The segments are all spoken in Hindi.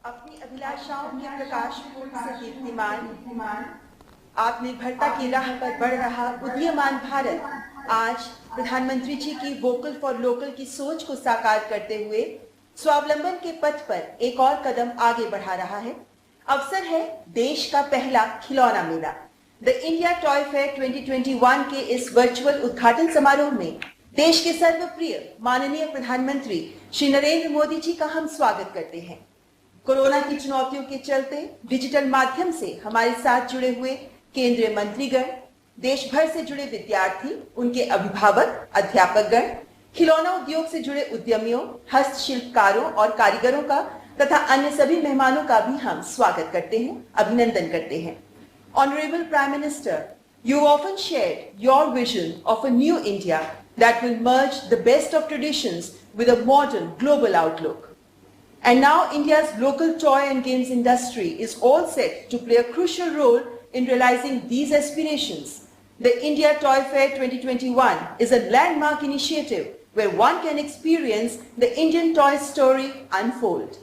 अपनी अभिलाषाओं के प्रकाश पूर्ण से दीप्तिमान, आत्मनिर्भरता की राह पर बढ़ रहा उदीयमान भारत आज प्रधानमंत्री जी की वोकल फॉर लोकल की सोच को साकार करते हुए स्वावलंबन के पथ पर एक और कदम आगे बढ़ा रहा है। अवसर है देश का पहला खिलौना मेला। द इंडिया टॉय फेयर 2021 के इस वर्चुअल उद्घाटन समारोह में देश के सर्वप्रिय माननीय प्रधानमंत्री श्री नरेंद्र मोदी जी का हम स्वागत करते हैं। कोरोना की चुनौतियों के चलते डिजिटल माध्यम से हमारे साथ जुड़े हुए केंद्रीय मंत्रीगण, देश भर से जुड़े विद्यार्थी, उनके अभिभावक, अध्यापकगण, खिलौना उद्योग से जुड़े उद्यमियों, हस्तशिल्पकारों और कारीगरों का तथा अन्य सभी मेहमानों का भी हम स्वागत करते हैं, अभिनंदन करते हैं। Honorable Prime Minister, you often shared your vision of a new India that will merge the best of traditions with a modern global outlook. And now India's local toy and games industry is all set to play a crucial role in realizing these aspirations. The India Toy Fair 2021 is a landmark initiative where one can experience the Indian toy story unfold.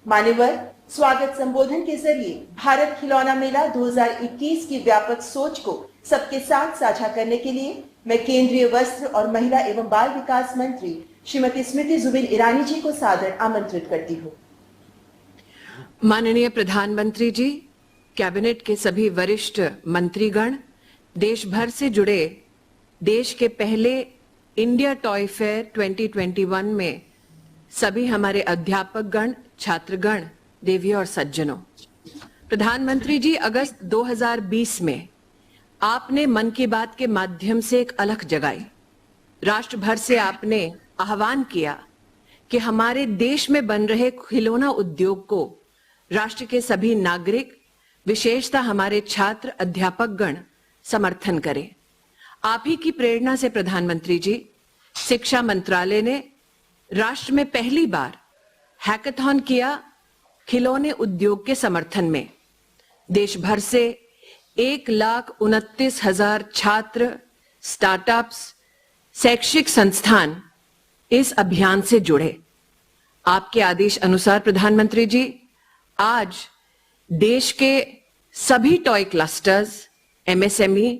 मान्यवर, स्वागत संबोधन के जरिए भारत खिलौना मेला 2021 की व्यापक सोच को सबके साथ साझा करने के लिए मैं केंद्रीय वस्त्र और महिला एवं बाल विकास मंत्री श्रीमती स्मृति जुबिन ईरानी जी को सादर आमंत्रित करती हूँ। माननीय प्रधानमंत्री जी, कैबिनेट के सभी वरिष्ठ मंत्रीगण, देश भर से जुड़े देश के पहले इंडिया टॉय फेयर 2021 में सभी हमारे अध्यापकगण, छात्रगण, देवी और सज्जनों, प्रधानमंत्री जी, अगस्त 2020 में आपने मन की बात के माध्यम से एक अलख जगाई। राष्ट्र भर से आपने आह्वान किया कि हमारे देश में बन रहे खिलौना उद्योग को राष्ट्र के सभी नागरिक, विशेषतः हमारे छात्र, अध्यापकगण समर्थन करें। आप ही की प्रेरणा से प्रधानमंत्री जी, शिक्षा मंत्रालय ने राष्ट्र में पहली बार हैकाथॉन किया खिलौने उद्योग के समर्थन में। देश भर से 1,29,000 छात्र, स्टार्टअप्स, शैक्षिक संस्थान इस अभियान से जुड़े। आपके आदेश अनुसार प्रधानमंत्री जी, आज देश के सभी टॉय क्लस्टर्स, एमएसएमई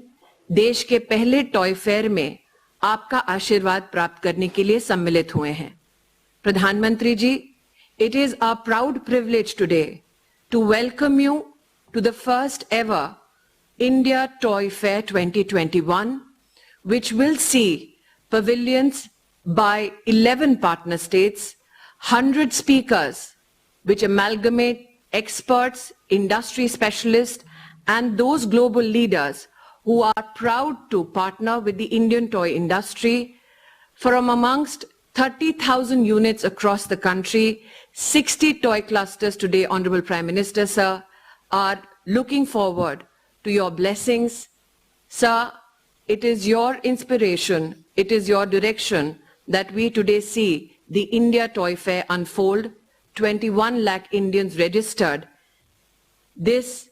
देश के पहले टॉय फेयर में आपका आशीर्वाद प्राप्त करने के लिए सम्मिलित हुए हैं। प्रधानमंत्री जी, it is our proud privilege today to welcome you to the first ever India Toy Fair 2021, which will see pavilions by 11 partner states, 100 speakers, which amalgamate experts, industry specialists, and those global leaders who are proud to partner with the Indian toy industry. From amongst 30,000 units across the country, 60 toy clusters today, Honorable Prime Minister, sir, are looking forward to your blessings. Sir, it is your inspiration, it is your direction that we today see the India Toy Fair unfold. 21 lakh Indians registered. This,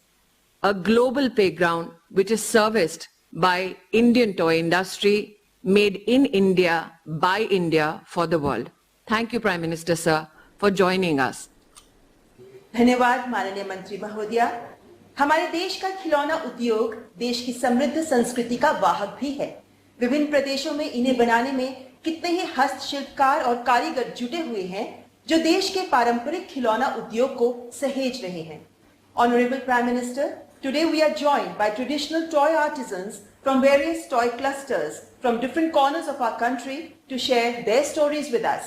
a global playground which is serviced by Indian toy industry, made in India, by India, for the world. Thank you, Prime Minister, sir, for joining us. धन्यवाद माननीय मंत्री महोदया। हमारे देश का खिलौना उद्योग देश की समृद्ध संस्कृति का वाहक भी है। विभिन्न प्रदेशों में इन्हें बनाने में कितने ही हस्तशिल्पकार और कारीगर जुटे हुए हैं जो देश के पारंपरिक खिलौना उद्योग को सहेज रहे हैं। Honorable Prime Minister, today we are joined by traditional toy artisans from various toy clusters from different corners of our country to share their stories with us.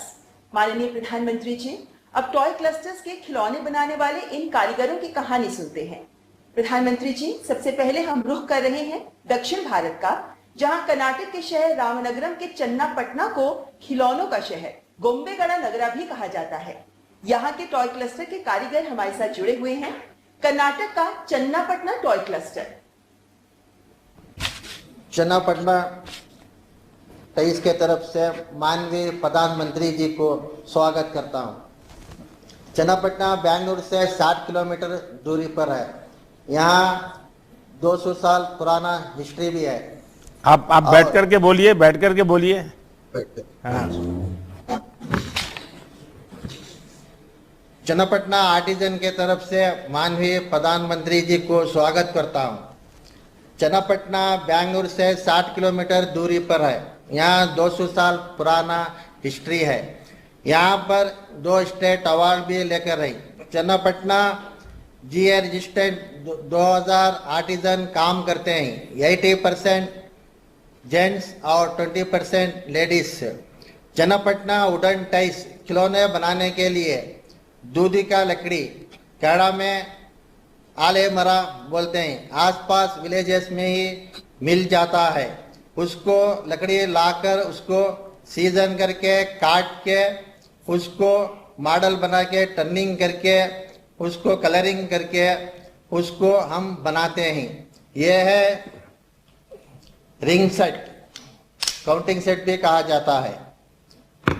माननीय प्रधानमंत्री जी, अब टॉय क्लस्टर्स के खिलौने बनाने वाले इन कारीगरों की कहानी सुनते हैं। प्रधानमंत्री जी, सबसे पहले हम रुख कर रहे हैं दक्षिण भारत का, जहां कर्नाटक के शहर रामनगरम के चन्नापटना को खिलौनों का शहर, गोम्बेगड़ा नगरा भी कहा जाता है। यहाँ के टॉय क्लस्टर के कारीगर हमारे साथ जुड़े हुए हैं। कर्नाटक का चन्नापटना टॉय क्लस्टर। चन्नापटना 23 के तरफ से माननीय प्रधानमंत्री जी को स्वागत करता हूं। चन्नापटना बेंगलुरु से 60 किलोमीटर दूरी पर है। यहाँ 200 साल पुराना हिस्ट्री भी है। आप बैठ करके बोलिए, बैठ करके बोलिए। हाँ। चन्नापटना आर्टिजन के तरफ से माननीय प्रधानमंत्री जी को स्वागत करता हूं। चन्नापटना बेंगलुरु से 60 किलोमीटर दूरी पर है। यहाँ 200 साल पुराना हिस्ट्री है। यहाँ पर 2 स्टेट अवार्ड भी लेकर रही। चन्नापटना जीए रजिस्टर्ड 2000 आर्टिजन काम करते हैं। 80% जेंट्स और 20% लेडीज। चन्नापटना वुडन टाइस खिलौने बनाने के लिए दूधी का लकड़ी, कैड़ा में आले मरा बोलते हैं, आसपास विलेजेस में ही मिल जाता है। उसको लकड़ी लाकर उसको सीजन करके काट के उसको मॉडल बना के टर्निंग करके उसको कलरिंग करके उसको हम बनाते हैं। यह है रिंग सेट, काउंटिंग सेट भी कहा जाता है।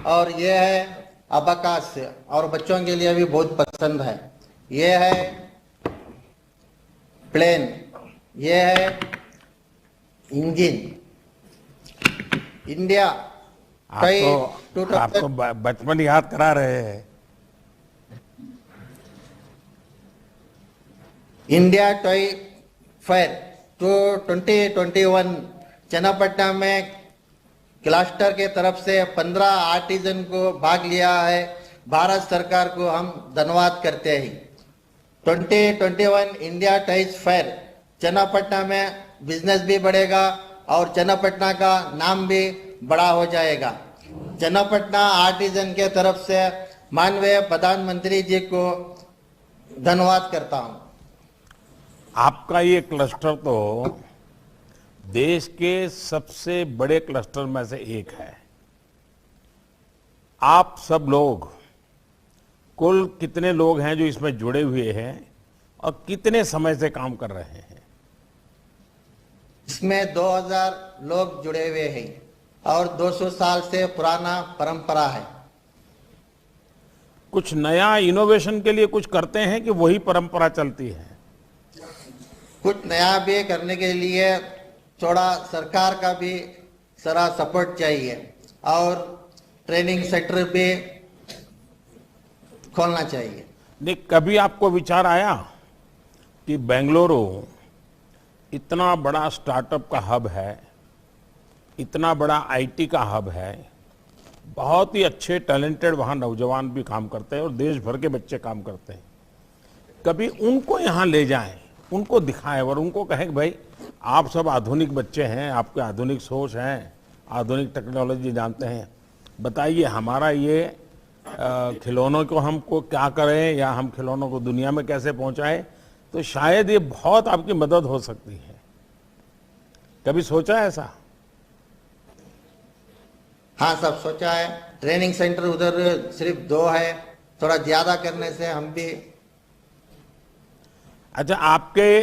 और यह है अबाकास और बच्चों के लिए भी बहुत पसंद है। यह है प्लेन, यह है इंजन। इंडिया आपको बचपन याद करा रहे हैं। इंडिया टॉय फेयर 2021 चन्नापटना में क्लस्टर के तरफ से 15 आर्टिजन को भाग लिया है। भारत सरकार को हम धन्यवाद करते हैं। 2021 इंडिया टॉयज फेयर चन्नापटना में बिजनेस भी बढ़ेगा और चन्नापटना का नाम भी बड़ा हो जाएगा। चन्नापटना आर्टिजन के तरफ से माननीय प्रधानमंत्री जी को धन्यवाद करता हूं। आपका ये क्लस्टर तो देश के सबसे बड़े क्लस्टर में से एक है। आप सब लोग, कुल कितने लोग हैं जो इसमें जुड़े हुए हैं और कितने समय से काम कर रहे हैं? इसमें 2000 लोग जुड़े हुए हैं और 200 साल से पुराना परंपरा है। कुछ नया इनोवेशन के लिए कुछ करते हैं कि वही परंपरा चलती है? कुछ नया भी करने के लिए थोड़ा सरकार का भी सारा सपोर्ट चाहिए और ट्रेनिंग सेंटर भी खोलना चाहिए। नहीं, कभी आपको विचार आया कि बेंगलुरु इतना बड़ा स्टार्टअप का हब है, इतना बड़ा आईटी का हब है, बहुत ही अच्छे टैलेंटेड वहाँ नौजवान भी काम करते हैं और देश भर के बच्चे काम करते हैं, कभी उनको यहाँ ले जाएं, उनको दिखाएं और उनको कहें कि भाई आप सब आधुनिक बच्चे हैं, आपके आधुनिक सोच हैं, आधुनिक टेक्नोलॉजी जानते हैं, बताइए हमारा ये खिलौनों को हमको क्या करें या हम खिलौनों को दुनिया में कैसे पहुंचाएं, तो शायद ये बहुत आपकी मदद हो सकती है। कभी सोचा है ऐसा? हाँ, सब सोचा है। ट्रेनिंग सेंटर उधर सिर्फ 2 है, थोड़ा ज्यादा करने से हम भी। अच्छा, आपके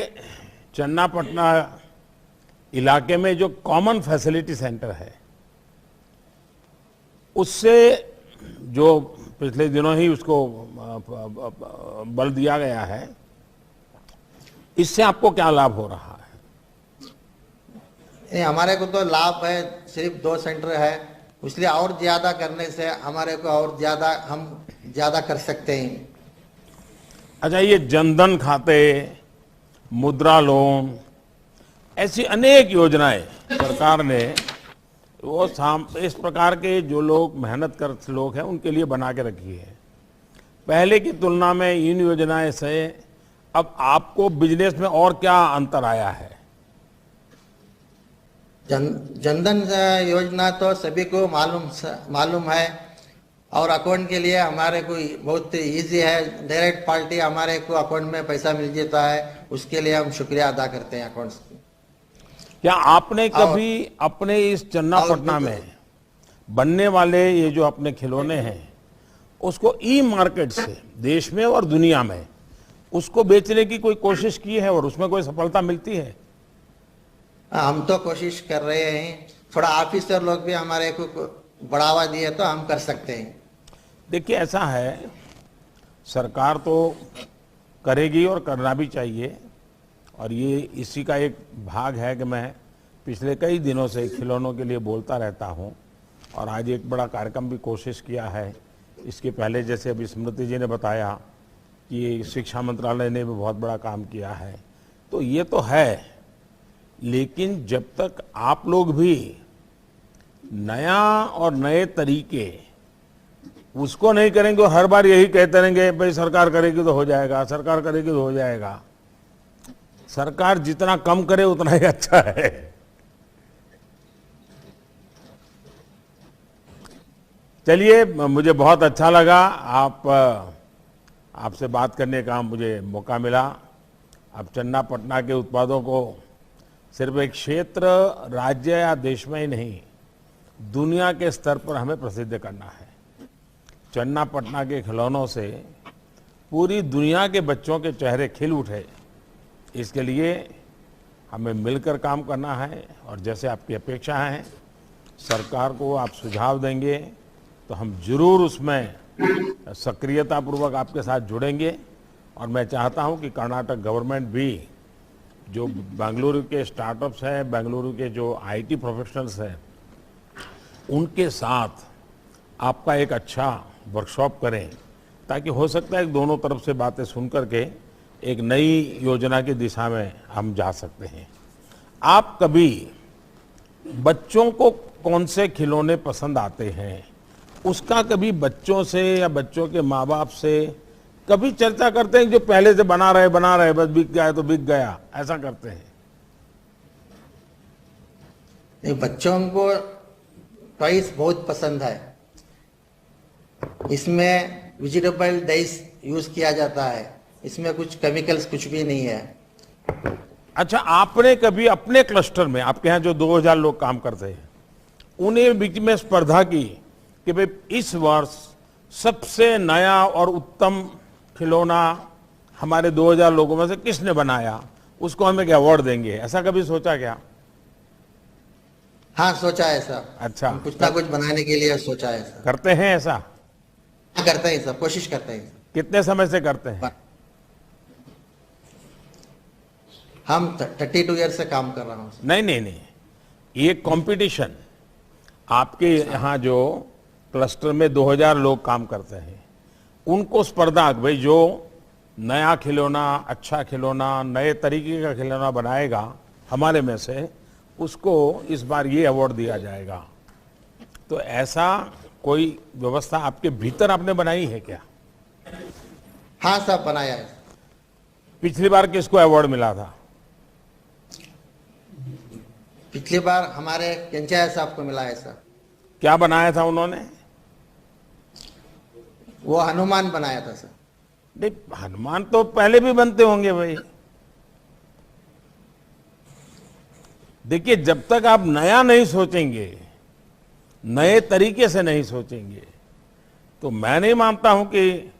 चन्नापटना इलाके में जो कॉमन फैसिलिटी सेंटर है, उससे जो पिछले दिनों ही उसको बल दिया गया है, इससे आपको क्या लाभ हो रहा है? हमारे को तो लाभ है, सिर्फ 2 सेंटर है, इसलिए और ज्यादा करने से हमारे को और ज्यादा हम ज्यादा कर सकते हैं। अच्छा, ये जनधन खाते, मुद्रा लोन, ऐसी अनेक योजनाएं सरकार ने वो इस प्रकार के जो लोग मेहनत कर लोग हैं उनके लिए बना के रखी है। पहले की तुलना में इन योजनाएं से अब आपको बिजनेस में और क्या अंतर आया है? जनधन योजना तो सभी को मालूम है और अकाउंट के लिए हमारे को बहुत इजी है। डायरेक्ट पार्टी हमारे को अकाउंट में पैसा मिल जाता है, उसके लिए हम शुक्रिया अदा करते हैं अकाउंट्स। क्या आपने कभी अपने इस चन्नापटना में बनने वाले ये जो अपने खिलौने हैं उसको ई मार्केट से देश में और दुनिया में उसको बेचने की कोई कोशिश की है और उसमें कोई सफलता मिलती है? हम तो कोशिश कर रहे हैं, थोड़ा ऑफिसर लोग भी हमारे को बढ़ावा दिए तो हम कर सकते हैं। देखिए, ऐसा है, सरकार तो करेगी और करना भी चाहिए, और ये इसी का एक भाग है कि मैं पिछले कई दिनों से खिलौनों के लिए बोलता रहता हूं और आज एक बड़ा कार्यक्रम भी कोशिश किया है। इसके पहले जैसे अभी स्मृति जी ने बताया कि शिक्षा मंत्रालय ने भी बहुत बड़ा काम किया है, तो ये तो है, लेकिन जब तक आप लोग भी नया और नए तरीके उसको नहीं करेंगे, हर बार यही कहते रहेंगे भाई सरकार करेगी तो हो जाएगा, सरकार करेगी तो हो जाएगा। सरकार जितना कम करे उतना ही अच्छा है। चलिए, मुझे बहुत अच्छा लगा आपसे बात करने का मुझे मौका मिला। अब चन्नापटना के उत्पादों को सिर्फ एक क्षेत्र, राज्य या देश में ही नहीं, दुनिया के स्तर पर हमें प्रसिद्ध करना है। चन्नापटना के खिलौनों से पूरी दुनिया के बच्चों के चेहरे खिल उठे, इसके लिए हमें मिलकर काम करना है। और जैसे आपकी अपेक्षा है, सरकार को आप सुझाव देंगे तो हम जरूर उसमें सक्रियतापूर्वक आपके साथ जुड़ेंगे। और मैं चाहता हूं कि कर्नाटक गवर्नमेंट भी, जो बेंगलुरु के स्टार्टअप्स हैं, बेंगलुरु के जो आईटी प्रोफेशनल्स हैं, उनके साथ आपका एक अच्छा वर्कशॉप करें, ताकि हो सकता है कि दोनों तरफ से बातें सुन करके एक नई योजना की दिशा में हम जा सकते हैं। आप कभी बच्चों को कौन से खिलौने पसंद आते हैं, उसका कभी बच्चों से या बच्चों के माँ बाप से कभी चर्चा करते हैं? जो पहले से बना रहे बस बिक गया तो बिक गया, ऐसा करते हैं? नहीं, बच्चों को टॉयज बहुत पसंद है। इसमें वेजिटेबल डाइस यूज किया जाता है, इसमें कुछ केमिकल्स कुछ भी नहीं है। अच्छा, आपने कभी अपने क्लस्टर में, आपके यहाँ जो 2000 लोग काम करते हैं, उन्हें बीच में स्पर्धा की कि भाई इस वर्ष सबसे नया और उत्तम खिलौना हमारे 2000 लोगों में से किसने बनाया, उसको हम एक अवार्ड देंगे, ऐसा कभी सोचा क्या? हाँ, सोचा है सर। अच्छा, कुछ ना कुछ बनाने के लिए सोचा है सर। करते हैं ऐसा? हाँ, करते हैं सर, कोशिश करते हैं। कितने समय से करते हैं? हम 32 ईयर से काम कर रहा हूँ। नहीं, ये कंपटीशन, आपके यहाँ जो क्लस्टर में 2000 लोग काम करते हैं, उनको स्पर्धा, भाई जो नया खिलौना, अच्छा खिलौना, नए तरीके का खिलौना बनाएगा हमारे में से, उसको इस बार ये अवार्ड दिया जाएगा। तो ऐसा कोई व्यवस्था आपके भीतर आपने बनाई है क्या? हाँ साहब, बनाया है। पिछली बार किसको अवार्ड मिला था? पिछली बार हमारे केंचाया साहब को मिला है सर। क्या बनाया था उन्होंने? वो हनुमान बनाया था सर। नहीं, हनुमान तो पहले भी बनते होंगे भाई। देखिए, जब तक आप नया नहीं सोचेंगे, नए तरीके से नहीं सोचेंगे, तो मैं नहीं मानता हूं कि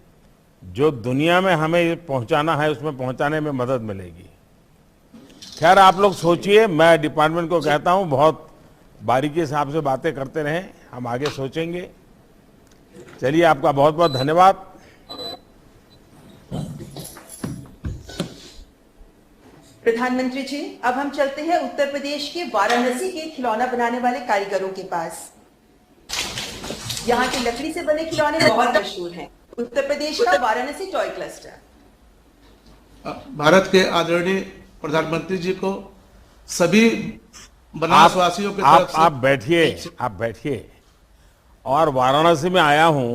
जो दुनिया में हमें पहुंचाना है उसमें पहुंचाने में मदद मिलेगी। खैर, आप लोग सोचिए, मैं डिपार्टमेंट को कहता हूं बहुत बारीकी से आपसे बातें करते रहें, हम आगे सोचेंगे। चलिए, आपका बहुत बहुत धन्यवाद। प्रधानमंत्री जी, अब हम चलते हैं उत्तर प्रदेश के वाराणसी के खिलौना बनाने वाले कारीगरों के पास। यहाँ के लकड़ी से बने खिलौने बहुत मशहूर हैं। उत्तर प्रदेश का वाराणसी टॉय क्लस्टर। भारत के आदरणीय प्रधानमंत्री जी को सभी बनारस वासियों की तरफ से आप बैठिए। और वाराणसी में आया हूं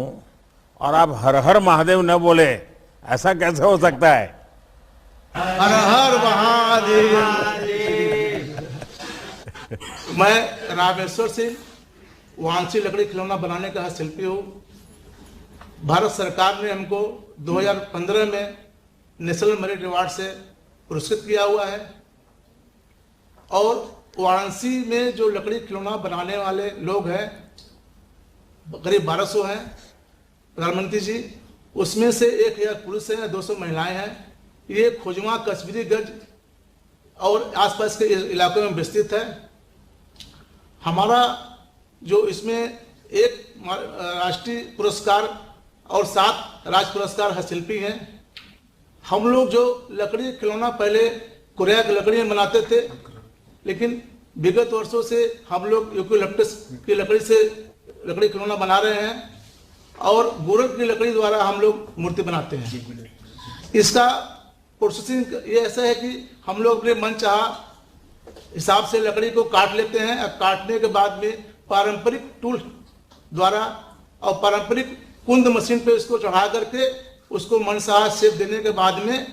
और आप हर हर महादेव न बोले, ऐसा कैसे हो सकता है? हर हर महादेव। मैं रामेश्वर सिंह वाराणसी लकड़ी खिलौना बनाने का शिल्पी हूँ। भारत सरकार ने हमको 2015 में नेशनल मेरिट अवार्ड से पुरस्कृत किया हुआ है। और वाराणसी में जो लकड़ी खिलौना बनाने वाले लोग हैं करीब 1200 हैं प्रधानमंत्री जी, उसमें से 1000 पुरुष हैं, 200 महिलाएं हैं। ये खोजवा, कश्मीरी गज और आसपास के इलाकों में विस्तृत है। हमारा जो इसमें एक राष्ट्रीय पुरस्कार और 7 राज्य पुरस्कार है शिल्पी हैं। हम लोग जो लकड़ी खिलौना पहले कोरिया की लकड़ी में बनाते थे, लेकिन विगत वर्षों से हम लोग यूकेलिप्टस की लकड़ी से लकड़ी खिलौना बना रहे हैं और गुरक की लकड़ी द्वारा हम लोग मूर्ति बनाते हैं। इसका प्रोसेसिंग ये ऐसा है कि हम लोग अपने मन चाहा हिसाब से लकड़ी को काट लेते हैं और काटने के बाद में पारंपरिक टूल द्वारा और पारंपरिक कुंद मशीन पे इसको चढ़ा करके उसको मनचाहा शेप देने के बाद में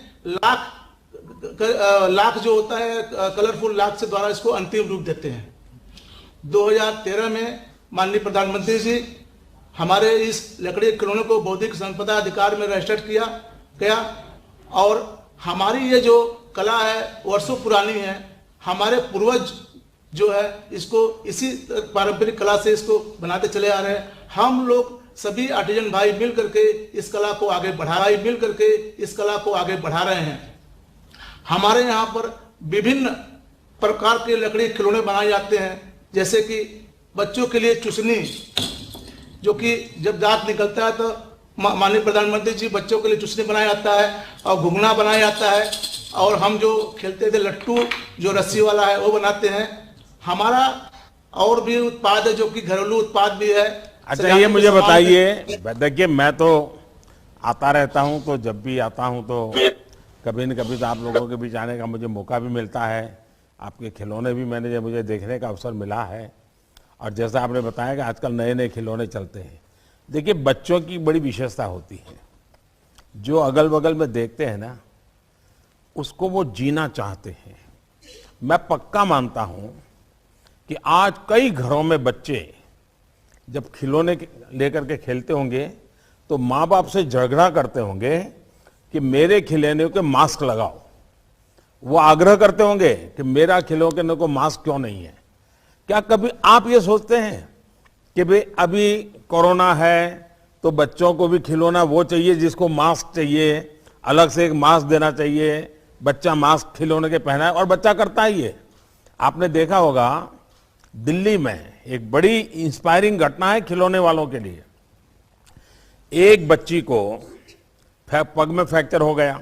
लाख जो होता है कलरफुल लाख से द्वारा इसको अंतिम रूप देते हैं। 2013 में माननीय प्रधानमंत्री जी हमारे इस लकड़ी के खिलौनों को बौद्धिक संपदा अधिकार में रजिस्टर्ड किया गया और हमारी ये जो कला है वर्षों पुरानी है। हमारे पूर्वज जो है इसको इसी पारंपरिक कला से इसको बनाते चले आ रहे हैं। हम लोग सभी आर्टिजन भाई मिल करके इस कला को आगे बढ़ा रहे हैं। हमारे यहाँ पर विभिन्न प्रकार के लकड़ी खिलौने बनाए जाते हैं, जैसे कि बच्चों के लिए चुसनी, जो कि जब दांत निकलता है तो माननीय प्रधानमंत्री जी बच्चों के लिए चुसनी बनाया जाता है और घुघना बनाया जाता है। और हम जो खेलते थे लट्टू जो रस्सी वाला है वो बनाते हैं। हमारा और भी उत्पाद है जो कि घरेलू उत्पाद भी है। अच्छा, ये मुझे बताइए, देखिए मैं तो आता रहता हूं, तो जब भी आता हूं तो कभी न कभी तो आप लोगों के बीच आने का मुझे मौका भी मिलता है। आपके खिलौने भी मुझे देखने का अवसर मिला है। और जैसा आपने बताया कि आजकल नए नए खिलौने चलते हैं। देखिए, बच्चों की बड़ी विशेषता होती है, जो अगल बगल में देखते हैं ना उसको वो जीना चाहते हैं। मैं पक्का मानता हूं कि आज कई घरों में बच्चे जब खिलौने लेकर के खेलते होंगे तो माँ बाप से झगड़ा करते होंगे कि मेरे खिलौने को मास्क लगाओ। वो आग्रह करते होंगे कि मेरा खिलौने को मास्क क्यों नहीं है। क्या कभी आप ये सोचते हैं कि भाई अभी कोरोना है तो बच्चों को भी खिलौना वो चाहिए जिसको मास्क चाहिए, अलग से एक मास्क देना चाहिए, बच्चा मास्क खिलौने के पहना है, और बच्चा करता ही है। आपने देखा होगा दिल्ली में एक बड़ी इंस्पायरिंग घटना है खिलौने वालों के लिए। एक बच्ची को पग में फ्रैक्चर हो गया।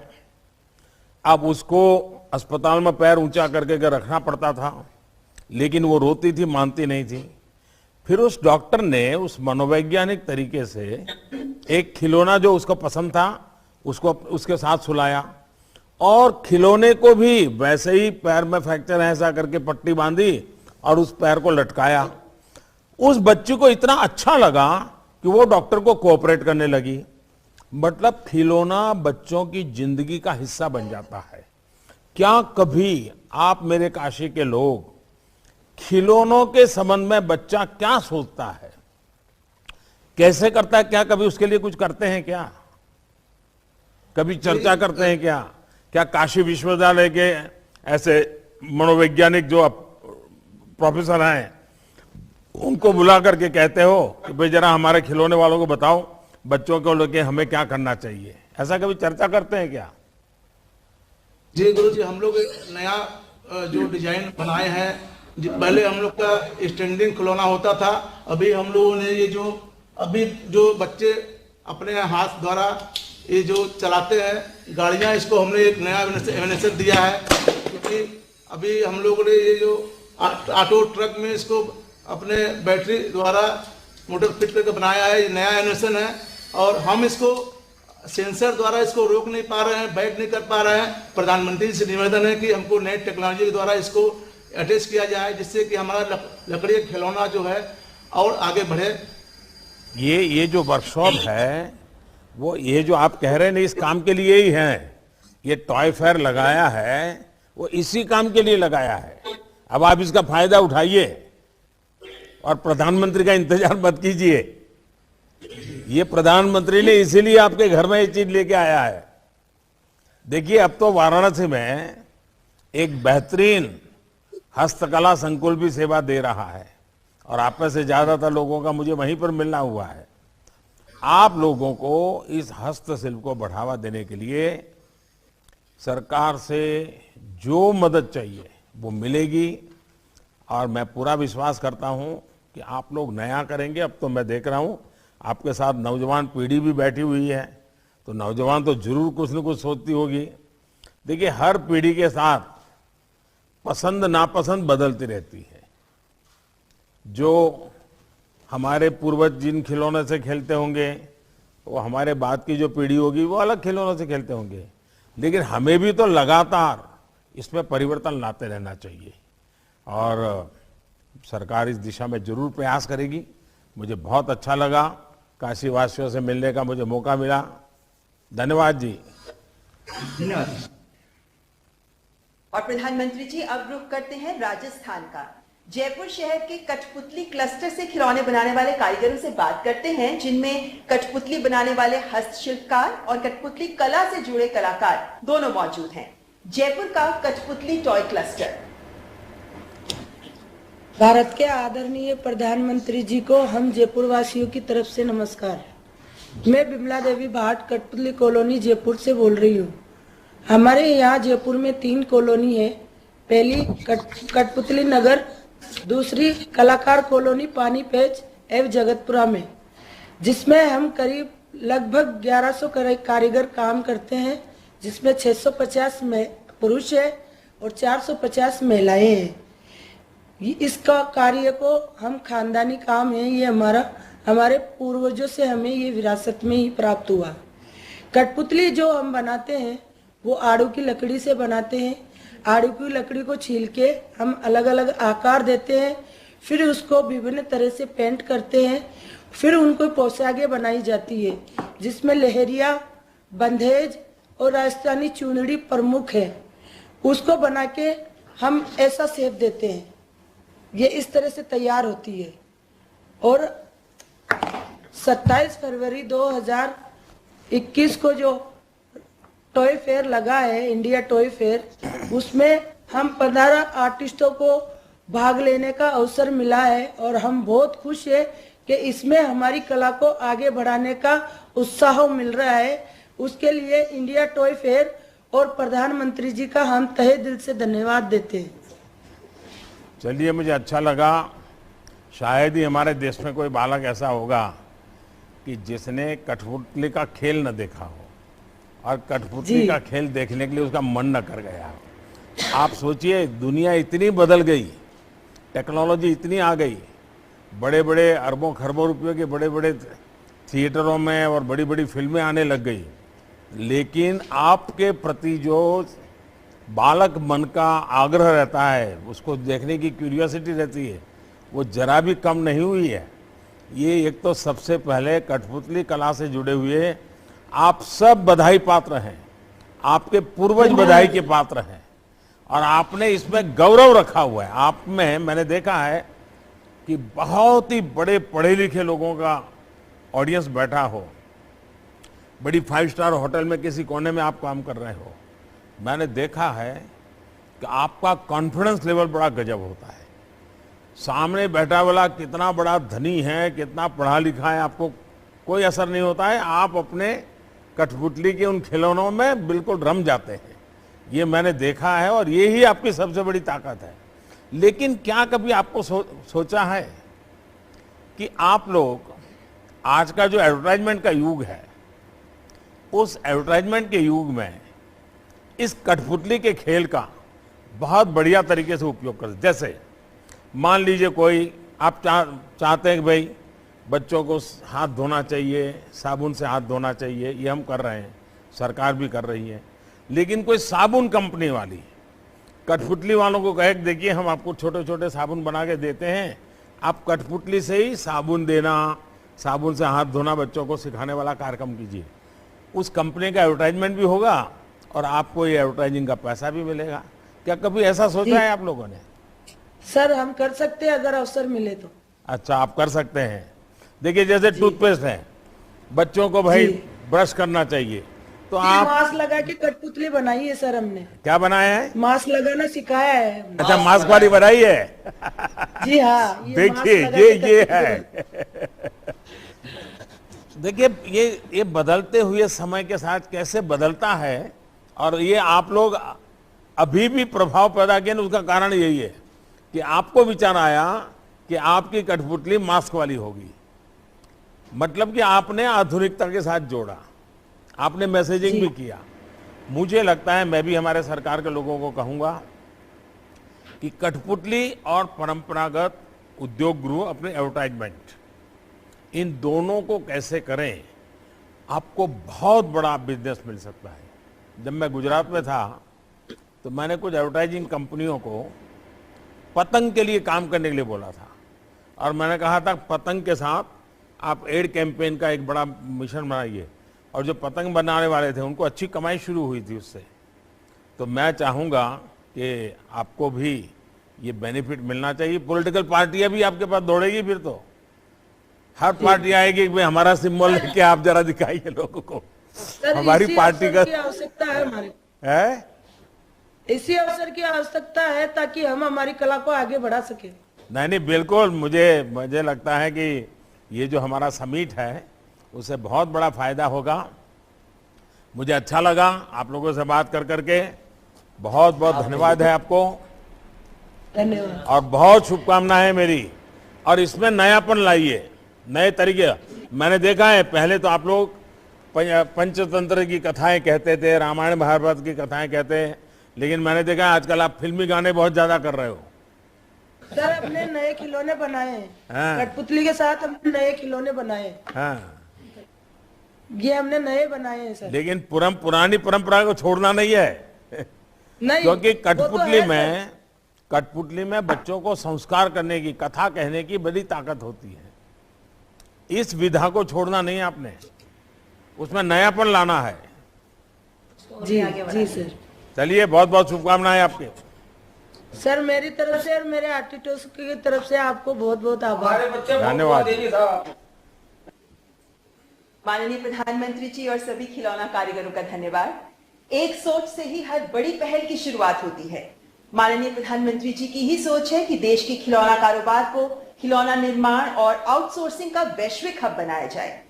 अब उसको अस्पताल में पैर ऊंचा करके रखना पड़ता था, लेकिन वो रोती थी, मानती नहीं थी। फिर उस डॉक्टर ने उस मनोवैज्ञानिक तरीके से एक खिलौना जो उसको पसंद था उसको उसके साथ सुलाया और खिलौने को भी वैसे ही पैर में फ्रैक्चर है ऐसा करके पट्टी बांधी और उस पैर को लटकाया। उस बच्ची को इतना अच्छा लगा कि वो डॉक्टर को कोऑपरेट करने लगी। मतलब खिलौना बच्चों की जिंदगी का हिस्सा बन जाता है। क्या कभी आप मेरे काशी के लोग खिलौनों के संबंध में बच्चा क्या सोचता है, कैसे करता है, क्या कभी उसके लिए कुछ करते हैं? क्या कभी चर्चा करते हैं? क्या काशी विश्वविद्यालय के ऐसे मनोवैज्ञानिक जो प्रोफेसर हैं उनको बुला करके कहते हो कि भाई जरा हमारे खिलौने वालों को बताओ बच्चों को लेके हमें क्या करना चाहिए? ऐसा कभी चर्चा करते हैं क्या? जी गुरु जी, हम लोग नया जो डिजाइन बनाए हैं, पहले हम लोग का स्टैंडिंग खिलौना होता था। अभी हम लोगों ने ये जो बच्चे अपने हाथ द्वारा ये जो चलाते हैं गाड़ियां, इसको हमने एक नया इनोवेशन दिया है। क्योंकि अभी हम लोगों ने ये जो ऑटो ट्रक में इसको अपने बैटरी द्वारा मोटर फिट करके बनाया है, ये नया इनोवेशन है। और हम इसको सेंसर द्वारा इसको रोक नहीं पा रहे हैं, बैठ नहीं कर पा रहे हैं। प्रधानमंत्री से निवेदन है कि हमको नई टेक्नोलॉजी के द्वारा इसको अटैच किया जाए, जिससे कि हमारा लकड़ी का खिलौना जो है और आगे बढ़े। ये जो वर्कशॉप है वो ये जो आप कह रहे हैं इस काम के लिए ही है। ये टॉय फेयर लगाया है वो इसी काम के लिए लगाया है। अब आप इसका फायदा उठाइए और प्रधानमंत्री का इंतजार मत कीजिए। ये प्रधानमंत्री ने इसीलिए आपके घर में ये चीज लेके आया है। देखिए, अब तो वाराणसी में एक बेहतरीन हस्तकला संकुल भी सेवा दे रहा है और आप में से ज्यादातर लोगों का मुझे वहीं पर मिलना हुआ है। आप लोगों को इस हस्तशिल्प को बढ़ावा देने के लिए सरकार से जो मदद चाहिए वो मिलेगी और मैं पूरा विश्वास करता हूं कि आप लोग नया करेंगे। अब तो मैं देख रहा हूं आपके साथ नौजवान पीढ़ी भी बैठी हुई है, तो नौजवान तो जरूर कुछ न कुछ सोचती होगी। देखिए, हर पीढ़ी के साथ पसंद नापसंद बदलती रहती है। जो हमारे पूर्वज जिन खिलौने से खेलते होंगे वो हमारे बाद की जो पीढ़ी होगी वो अलग खिलौनों से खेलते होंगे। लेकिन हमें भी तो लगातार इसमें परिवर्तन लाते रहना चाहिए और सरकार इस दिशा में जरूर प्रयास करेगी। मुझे बहुत अच्छा लगा, काशी वासियों से मिलने का मुझे मौका मिला। धन्यवाद जी। धन्यवाद। और प्रधानमंत्री जी अब रुख करते हैं राजस्थान का। जयपुर शहर के कठपुतली क्लस्टर से खिलौने बनाने वाले कारीगरों से बात करते हैं, जिनमें कठपुतली बनाने वाले हस्तशिल्पकार और कठपुतली कला से जुड़े कलाकार दोनों मौजूद हैं। जयपुर का कठपुतली टॉय क्लस्टर। भारत के आदरणीय प्रधानमंत्री जी को हम जयपुर वासियों की तरफ से नमस्कार। मैं बिमला देवी भाट कठपुतली कॉलोनी जयपुर से बोल रही हूँ। हमारे यहाँ जयपुर में 3 कॉलोनी है। पहली कठपुतली नगर, दूसरी कलाकार कॉलोनी पानीपेच एवं जगतपुरा में, जिसमें हम करीब लगभग 1100 कारीगर काम करते हैं, जिसमें 650 पुरुष है और 450 महिलाएं हैं। इसका कार्य को हम खानदानी काम है, ये हमारे पूर्वजों से हमें ये विरासत में ही प्राप्त हुआ। कठपुतली जो हम बनाते हैं वो आड़ू की लकड़ी से बनाते हैं। आड़ू की लकड़ी को छील के हम अलग अलग आकार देते हैं, फिर उसको विभिन्न तरह से पेंट करते हैं, फिर उनको पोशाकें बनाई जाती है, जिसमें लहरिया, बंधेज और राजस्थानी चुनरी प्रमुख है। उसको बना के हम ऐसा शेप देते हैं, ये इस तरह से तैयार होती है। और 27 फरवरी 2021 को जो टॉय फेयर लगा है, इंडिया टॉय फेयर, उसमें हम 15 आर्टिस्टों को भाग लेने का अवसर मिला है और हम बहुत खुश है कि इसमें हमारी कला को आगे बढ़ाने का उत्साह मिल रहा है। उसके लिए इंडिया टॉय फेयर और प्रधानमंत्री जी का हम तहे दिल से धन्यवाद देते हैं। चलिए, मुझे अच्छा लगा। शायद ही हमारे देश में कोई बालक ऐसा होगा कि जिसने कठपुतली का खेल न देखा हो और कठपुतली का खेल देखने के लिए उसका मन न कर गया हो। आप सोचिए, दुनिया इतनी बदल गई, टेक्नोलॉजी इतनी आ गई, बड़े बड़े अरबों खरबों रुपयों के बड़े बड़े थिएटरों में और बड़ी बड़ी फिल्में आने लग गई, लेकिन आपके प्रति जो बालक मन का आग्रह रहता है, उसको देखने की क्यूरियोसिटी रहती है, वो जरा भी कम नहीं हुई है। ये एक तो सबसे पहले कठपुतली कला से जुड़े हुए आप सब बधाई पात्र हैं, आपके पूर्वज बधाई के पात्र हैं और आपने इसमें गौरव रखा हुआ है। आप में मैंने देखा है कि बहुत ही बड़े पढ़े लिखे लोगों का ऑडियंस बैठा हो, बड़ी 5 स्टार होटल में किसी कोने में आप काम कर रहे हो। मैंने देखा है कि आपका कॉन्फिडेंस लेवल बड़ा गजब होता है। सामने बैठा वाला कितना बड़ा धनी है, कितना पढ़ा लिखा है, आपको कोई असर नहीं होता है। आप अपने कठपुतली के उन खिलौनों में बिल्कुल रम जाते हैं। ये मैंने देखा है और ये ही आपकी सबसे बड़ी ताकत है। लेकिन क्या कभी आपको सोचा है कि आप लोग, आज का जो एडवर्टाइजमेंट का युग है, उस एडवर्टाइजमेंट के युग में इस कठपुतली के खेल का बहुत बढ़िया तरीके से उपयोग करते। जैसे मान लीजिए कोई आप चाहते हैं कि भाई बच्चों को हाथ धोना चाहिए, साबुन से हाथ धोना चाहिए, ये हम कर रहे हैं, सरकार भी कर रही है। लेकिन कोई साबुन कंपनी वाली कठपुतली वालों को कहे देखिए हम आपको छोटे छोटे साबुन बना के देते हैं, आप कठपुतली से ही साबुन देना, साबुन से हाथ धोना बच्चों को सिखाने वाला कार्यक्रम कीजिए। उस कंपनी का एडवर्टाइजमेंट भी होगा और आपको ये एडवर्टाइजिंग का पैसा भी मिलेगा। क्या कभी ऐसा सोचा है आप लोगों ने? सर, हम कर सकते हैं अगर अवसर मिले तो। अच्छा, आप कर सकते हैं। देखिए, जैसे टूथपेस्ट है, बच्चों को भाई ब्रश करना चाहिए, तो आप मास्क लगा के कठपुतली बनाई है सर हमने। क्या बनाया है? मास्क लगाना सिखाया है। अच्छा, मास्क वाली बनाई है? जी हाँ। देखिए, ये है। देखिए, ये बदलते हुए समय के साथ कैसे बदलता है और ये आप लोग अभी भी प्रभाव पैदा किए, उसका कारण यही है कि आपको विचार आया कि आपकी कठपुतली मास्क वाली होगी। मतलब कि आपने आधुनिकता के साथ जोड़ा, आपने मैसेजिंग भी किया। मुझे लगता है, मैं भी हमारे सरकार के लोगों को कहूंगा कि कठपुतली और परंपरागत उद्योग गृह अपने एडवर्टाइजमेंट, इन दोनों को कैसे करें, आपको बहुत बड़ा बिजनेस मिल सकता है। जब मैं गुजरात में था तो मैंने कुछ एडवर्टाइजिंग कंपनियों को पतंग के लिए काम करने के लिए बोला था और मैंने कहा था पतंग के साथ आप एड कैंपेन का एक बड़ा मिशन बनाइए और जो पतंग बनाने वाले थे उनको अच्छी कमाई शुरू हुई थी उससे। तो मैं चाहूँगा कि आपको भी ये बेनिफिट मिलना चाहिए। पॉलिटिकल पार्टियां भी आपके पास दौड़ेगी, फिर तो हर पार्टी आएगी कि भाई हमारा सिंबल लेके आप जरा दिखाइए लोगों को। सर, हमारी इसी पार्टी अवसर का की आवश्यकता है हमारे, है। इसी अवसर की आवश्यकता है ताकि हम हमारी कला को आगे बढ़ा सके। नहीं बिल्कुल, मुझे लगता है कि ये जो हमारा समिट है उससे बहुत बड़ा फायदा होगा। मुझे अच्छा लगा आप लोगों से बात कर करके। बहुत बहुत धन्यवाद है आपको धन्यवाद और बहुत शुभकामनाएं मेरी। और इसमें नयापन लाइए, नए तरीके। मैंने देखा है पहले तो आप लोग पंचतंत्र की कथाएं कहते थे, रामायण महाभारत की कथाएं कहते हैं, लेकिन मैंने देखा है आजकल आप फिल्मी गाने बहुत ज्यादा कर रहे हो। सर, अपने नए खिलौने बनाए हैं। हाँ। कठपुतली के साथ हमने नए खिलौने बनाए हैं। हाँ, ये हमने नए बनाए हैं सर। लेकिन पुरानी परंपरा को छोड़ना नहीं है नहीं, क्योंकि वो तो है, कठपुतली में बच्चों को संस्कार करने की, कथा कहने की बड़ी ताकत होती है। इस विधा को छोड़ना नहीं है आपने, उसमें नयापन लाना है। सर। जी सर। चलिए, बहुत बहुत शुभकामनाएं आपके। सर, मेरी तरफ से और मेरे आर्टिस्ट की तरफ से आपको बहुत बहुत आभार। धन्यवाद। माननीय प्रधानमंत्री जी और सभी खिलौना कारीगरों का धन्यवाद। एक सोच से ही हर बड़ी पहल की शुरुआत होती है। माननीय प्रधानमंत्री जी की ही सोच है कि देश के खिलौना कारोबार को खिलौना निर्माण और आउटसोर्सिंग का वैश्विक हब बनाया जाए।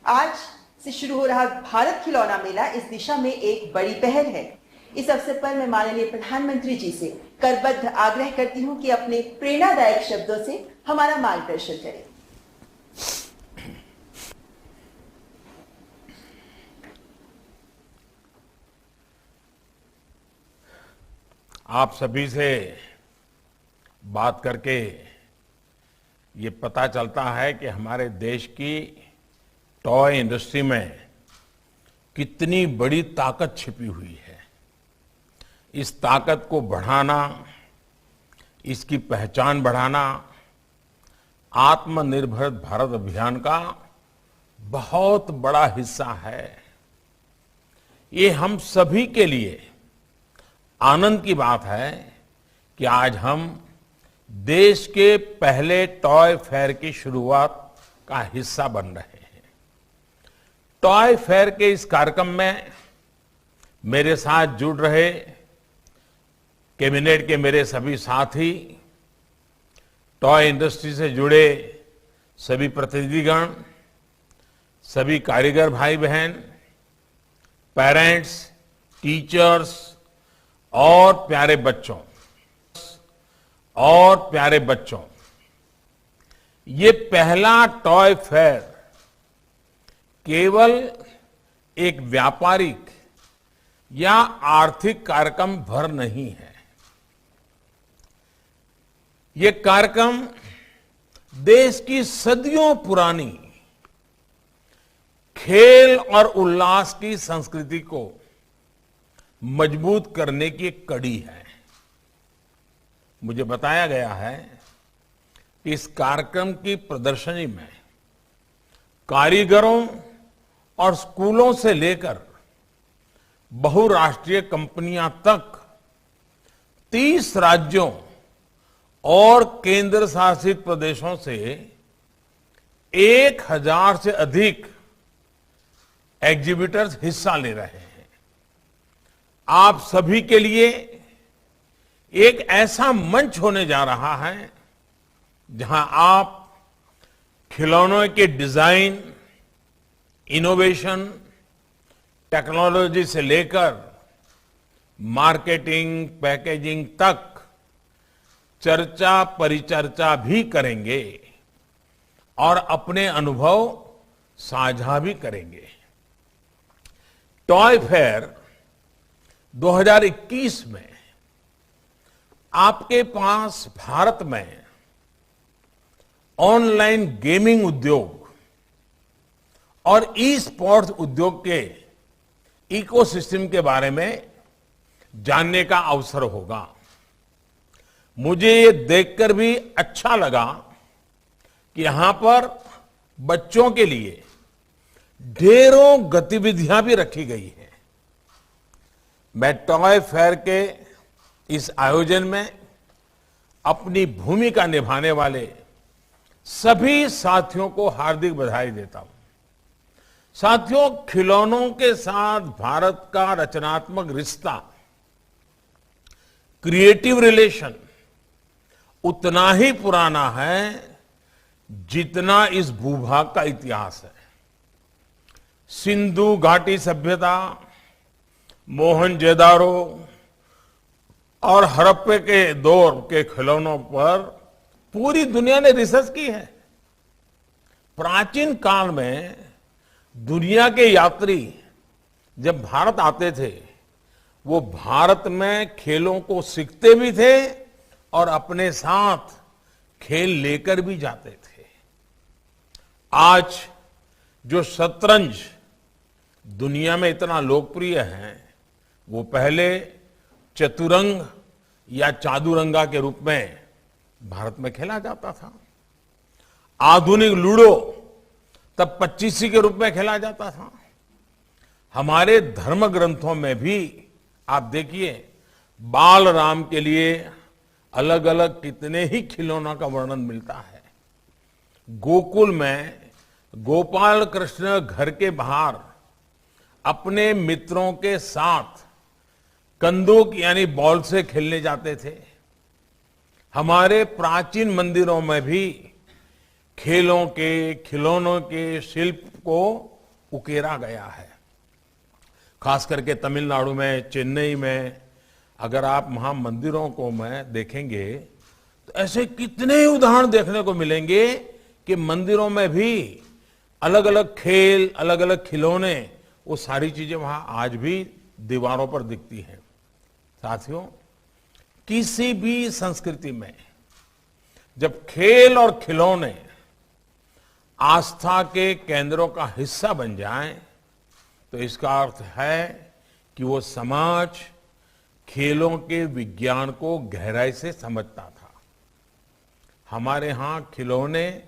आज से शुरू हो रहा भारत खिलौना मेला इस दिशा में एक बड़ी पहल है। इस अवसर पर मैं माननीय प्रधानमंत्री जी से करबद्ध आग्रह करती हूं कि अपने प्रेरणादायक शब्दों से हमारा मार्गदर्शन करें। आप सभी से बात करके ये पता चलता है कि हमारे देश की टॉय इंडस्ट्री में कितनी बड़ी ताकत छिपी हुई है। इस ताकत को बढ़ाना, इसकी पहचान बढ़ाना आत्मनिर्भर भारत अभियान का बहुत बड़ा हिस्सा है। ये हम सभी के लिए आनंद की बात है कि आज हम देश के पहले टॉय फेयर की शुरुआत का हिस्सा बन रहे हैं। टॉय फेयर के इस कार्यक्रम में मेरे साथ जुड़ रहे कैबिनेट के मेरे सभी साथी, टॉय इंडस्ट्री से जुड़े सभी प्रतिनिधिगण, सभी कारीगर भाई बहन, पेरेंट्स, टीचर्स और प्यारे बच्चों, ये पहला टॉय फेयर केवल एक व्यापारिक या आर्थिक कार्यक्रम भर नहीं है। ये कार्यक्रम देश की सदियों पुरानी खेल और उल्लास की संस्कृति को मजबूत करने की एक कड़ी है। मुझे बताया गया है कि इस कार्यक्रम की प्रदर्शनी में कारीगरों और स्कूलों से लेकर बहुराष्ट्रीय कंपनियां तक 30 राज्यों और केंद्र शासित प्रदेशों से 1000 से अधिक एग्जीबिटर्स हिस्सा ले रहे हैं। आप सभी के लिए एक ऐसा मंच होने जा रहा है जहां आप खिलौनों के डिजाइन, इनोवेशन, टेक्नोलॉजी से लेकर मार्केटिंग, पैकेजिंग तक चर्चा परिचर्चा भी करेंगे और अपने अनुभव साझा भी करेंगे। टॉय फेयर 2021 में आपके पास भारत में ऑनलाइन गेमिंग उद्योग और ई स्पोर्ट्स उद्योग के इकोसिस्टम के बारे में जानने का अवसर होगा। मुझे ये देखकर भी अच्छा लगा कि यहां पर बच्चों के लिए ढेरों गतिविधियां भी रखी गई हैं। मैं टॉय फेयर के इस आयोजन में अपनी भूमिका निभाने वाले सभी साथियों को हार्दिक बधाई देता हूं। साथियों, खिलौनों के साथ भारत का रचनात्मक रिश्ता, क्रिएटिव रिलेशन उतना ही पुराना है जितना इस भूभाग का इतिहास है। सिंधु घाटी सभ्यता, मोहनजोदारो और हड़प्पा के दौर के खिलौनों पर पूरी दुनिया ने रिसर्च की है। प्राचीन काल में दुनिया के यात्री जब भारत आते थे, वो भारत में खेलों को सीखते भी थे और अपने साथ खेल लेकर भी जाते थे। आज जो शतरंज दुनिया में इतना लोकप्रिय है, वो पहले चतुरंग या चादुरंगा के रूप में भारत में खेला जाता था। आधुनिक लूडो तब पच्चीसी के रूप में खेला जाता था। हमारे धर्म ग्रंथों में भी आप देखिए, बाल राम के लिए अलग अलग कितने ही खिलौनों का वर्णन मिलता है। गोकुल में गोपाल कृष्ण घर के बाहर अपने मित्रों के साथ कंदूक यानी बॉल से खेलने जाते थे। हमारे प्राचीन मंदिरों में भी खेलों के, खिलौनों के शिल्प को उकेरा गया है। खास करके तमिलनाडु में, चेन्नई में अगर आप वहां मंदिरों को में देखेंगे तो ऐसे कितने ही उदाहरण देखने को मिलेंगे कि मंदिरों में भी अलग अलग खेल, अलग अलग खिलौने, वो सारी चीजें वहां आज भी दीवारों पर दिखती हैं। साथियों, किसी भी संस्कृति में जब खेल और खिलौने आस्था के केंद्रों का हिस्सा बन जाएं, तो इसका अर्थ है कि वो समाज खेलों के विज्ञान को गहराई से समझता था। हमारे यहां खिलौने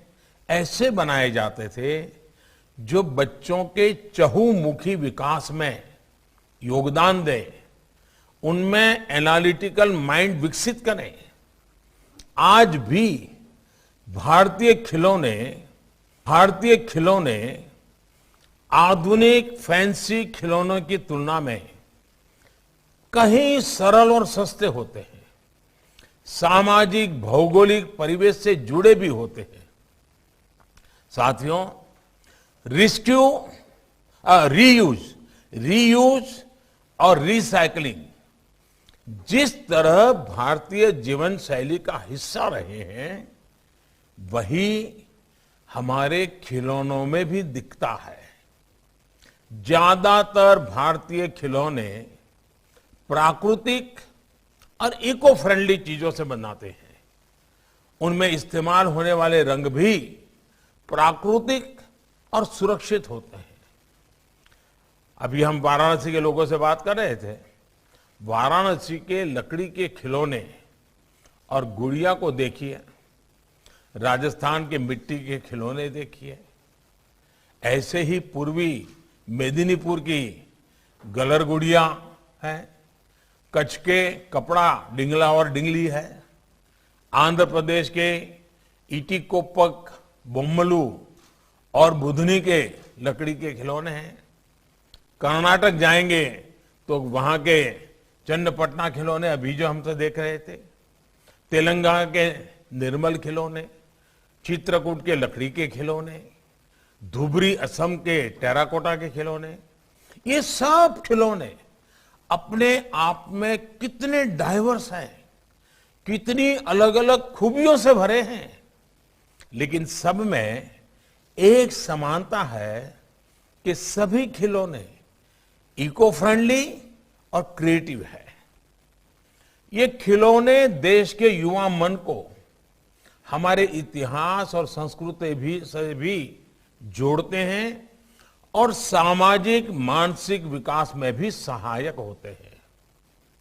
ऐसे बनाए जाते थे जो बच्चों के चहुमुखी विकास में योगदान दें, उनमें एनालिटिकल माइंड विकसित करें। आज भी भारतीय खिलौने आधुनिक फैंसी खिलौनों की तुलना में कहीं सरल और सस्ते होते हैं, सामाजिक भौगोलिक परिवेश से जुड़े भी होते हैं। साथियों, रीयूज और रिसाइकलिंग जिस तरह भारतीय जीवन शैली का हिस्सा रहे हैं, वही हमारे खिलौनों में भी दिखता है। ज्यादातर भारतीय खिलौने प्राकृतिक और इको फ्रेंडली चीजों से बनाते हैं। उनमें इस्तेमाल होने वाले रंग भी प्राकृतिक और सुरक्षित होते हैं। अभी हम वाराणसी के लोगों से बात कर रहे थे। वाराणसी के लकड़ी के खिलौने और गुड़िया को देखिए, राजस्थान के मिट्टी के खिलौने देखिए, ऐसे ही पूर्वी मेदिनीपुर की गलर गुड़िया है, कच्छ के कपड़ा डिंगला और डिंगली है, आंध्र प्रदेश के इटिकोपक, बोम्मलू और बुधनी के लकड़ी के खिलौने हैं। कर्नाटक जाएंगे तो वहां के चन्नपटना खिलौने अभी जो हम तो देख रहे थे, तेलंगाना के निर्मल खिलौने, चित्रकूट के लकड़ी के खिलौने, धुबरी असम के टेराकोटा के खिलौने, ये सब खिलौने अपने आप में कितने डाइवर्स हैं, कितनी अलग अलग खूबियों से भरे हैं, लेकिन सब में एक समानता है कि सभी खिलौने इको फ्रेंडली और क्रिएटिव है। ये खिलौने देश के युवा मन को हमारे इतिहास और संस्कृति से भी जोड़ते हैं और सामाजिक मानसिक विकास में भी सहायक होते हैं।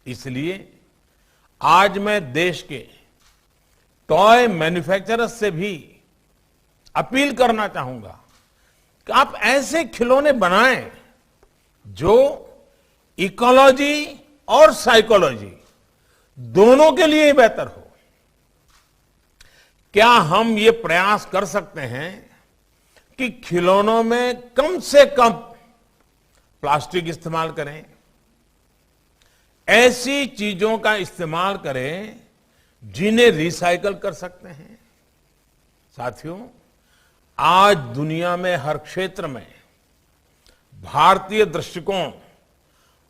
इसलिए आज मैं देश के टॉय मैन्युफैक्चरर्स से भी अपील करना चाहूंगा कि आप ऐसे खिलौने बनाएं जो इकोलॉजी और साइकोलॉजी दोनों के लिए बेहतर हो। क्या हम ये प्रयास कर सकते हैं कि खिलौनों में कम से कम प्लास्टिक इस्तेमाल करें, ऐसी चीजों का इस्तेमाल करें जिन्हें रिसाइकल कर सकते हैं। साथियों, आज दुनिया में हर क्षेत्र में भारतीय दृष्टिकोण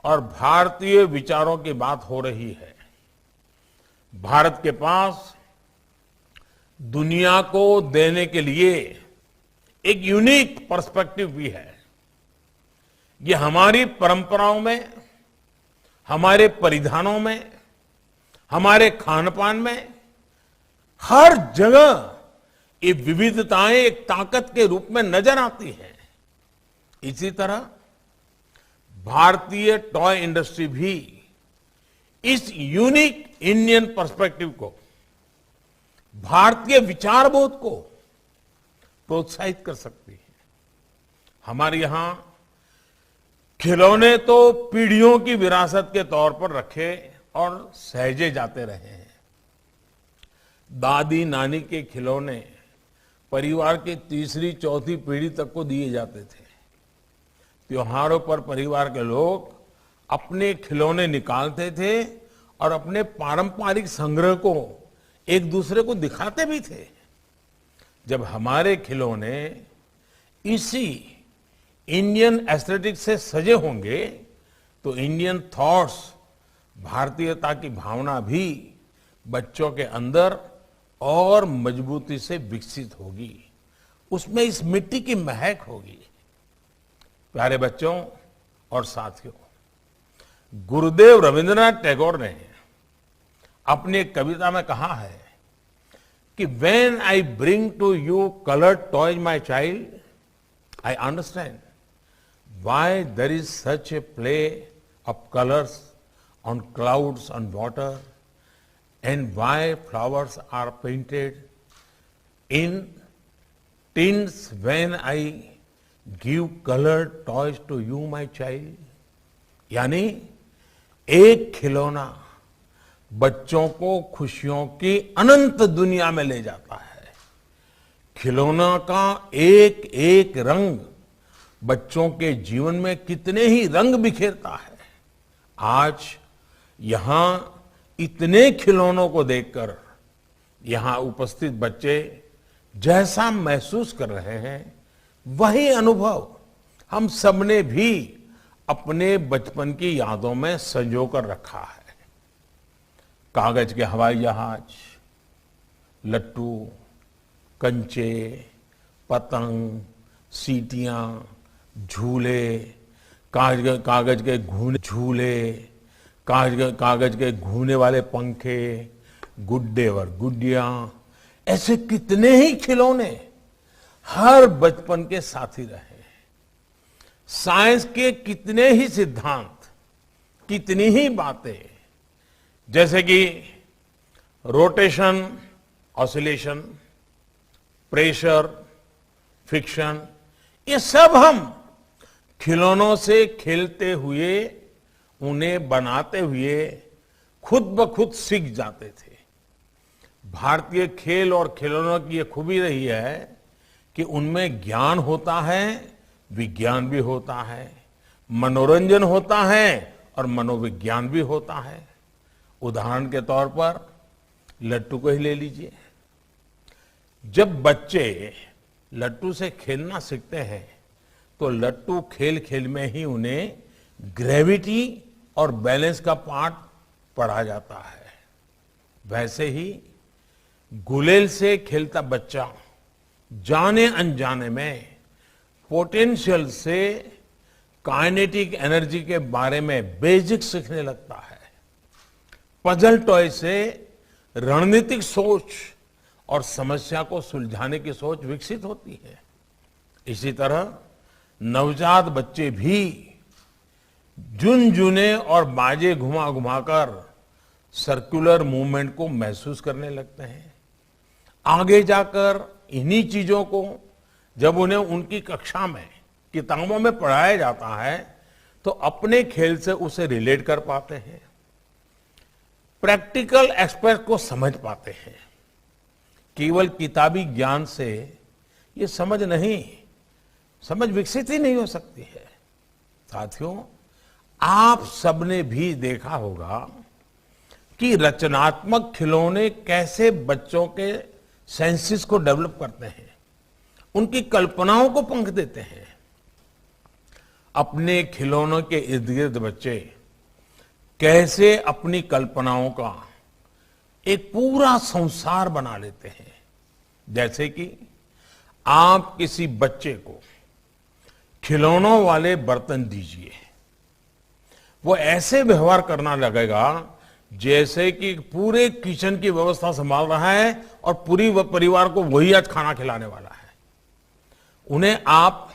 और भारतीय विचारों की बात हो रही है। भारत के पास दुनिया को देने के लिए एक यूनिक पर्सपेक्टिव भी है। ये हमारी परंपराओं में, हमारे परिधानों में, हमारे खान पान में, हर जगह ये विविधताएं एक ताकत के रूप में नजर आती हैं। इसी तरह भारतीय टॉय इंडस्ट्री भी इस यूनिक इंडियन पर्सपेक्टिव को, भारतीय विचारबोध को प्रोत्साहित कर सकती है। हमारे यहां खिलौने तो पीढ़ियों की विरासत के तौर पर रखे और सहेजे जाते रहे हैं। दादी नानी के खिलौने परिवार की तीसरी चौथी पीढ़ी तक को दिए जाते थे। त्योहारों पर परिवार के लोग अपने खिलौने निकालते थे और अपने पारंपरिक संग्रह को एक दूसरे को दिखाते भी थे। जब हमारे खिलौने इसी इंडियन एस्थेटिक्स से सजे होंगे तो इंडियन थॉट्स, भारतीयता की भावना भी बच्चों के अंदर और मजबूती से विकसित होगी। उसमें इस मिट्टी की महक होगी। प्यारे बच्चों और साथियों, गुरुदेव रविंद्रनाथ टैगोर ने अपनी एक कविता में कहा है कि when I bring to you colored toys, my child, I understand why there is such a play of colors on clouds and water, and why flowers are painted in tints when I give colored toys to you, my child. यानी एक खिलौना बच्चों को खुशियों की अनंत दुनिया में ले जाता है। खिलौना का एक एक रंग बच्चों के जीवन में कितने ही रंग बिखेरता है। आज यहां इतने खिलौनों को देखकर यहां उपस्थित बच्चे जैसा महसूस कर रहे हैं, वही अनुभव हम सबने भी अपने बचपन की यादों में संजो कर रखा है। कागज के हवाई जहाज, लट्टू, कंचे, पतंग, सीटियां, झूले, कागज के घूने झूले, कागज के घूमने वाले पंखे, गुड्डे और गुड्डियां, ऐसे कितने ही खिलौने हर बचपन के साथी रहे। साइंस के कितने ही सिद्धांत, कितनी ही बातें, जैसे कि रोटेशन, ऑसिलेशन, प्रेशर, फ्रिक्शन, ये सब हम खिलौनों से खेलते हुए, उन्हें बनाते हुए खुद ब खुद सीख जाते थे। भारतीय खेल और खिलौनों की ये खूबी रही है कि उनमें ज्ञान होता है, विज्ञान भी होता है, मनोरंजन होता है और मनोविज्ञान भी होता है। उदाहरण के तौर पर लट्टू को ही ले लीजिए। जब बच्चे लट्टू से खेलना सीखते हैं तो लट्टू खेल खेल में ही उन्हें ग्रेविटी और बैलेंस का पाठ पढ़ा जाता है। वैसे ही गुलेल से खेलता बच्चा जाने अनजाने में पोटेंशियल से काइनेटिक एनर्जी के बारे में बेसिक सीखने लगता है। पजल टॉय से रणनीतिक सोच और समस्या को सुलझाने की सोच विकसित होती है। इसी तरह नवजात बच्चे भी झुनझुने और बाजे घुमा घुमाकर सर्कुलर मूवमेंट को महसूस करने लगते हैं। आगे जाकर इन्हीं चीजों को जब उन्हें उनकी कक्षा में किताबों में पढ़ाया जाता है तो अपने खेल से उसे रिलेट कर पाते हैं, प्रैक्टिकल एस्पेक्ट को समझ पाते हैं। केवल किताबी ज्ञान से ये समझ विकसित ही नहीं हो सकती है। साथियों, आप सबने भी देखा होगा कि रचनात्मक खिलौने कैसे बच्चों के सेंसेस को डेवलप करते हैं, उनकी कल्पनाओं को पंख देते हैं। अपने खिलौनों के इर्द गिर्द बच्चे कैसे अपनी कल्पनाओं का एक पूरा संसार बना लेते हैं। जैसे कि आप किसी बच्चे को खिलौनों वाले बर्तन दीजिए, वो ऐसे व्यवहार करना लगेगा जैसे कि पूरे किचन की व्यवस्था संभाल रहा है और पूरी परिवार को वही आज खाना खिलाने वाला है। उन्हें आप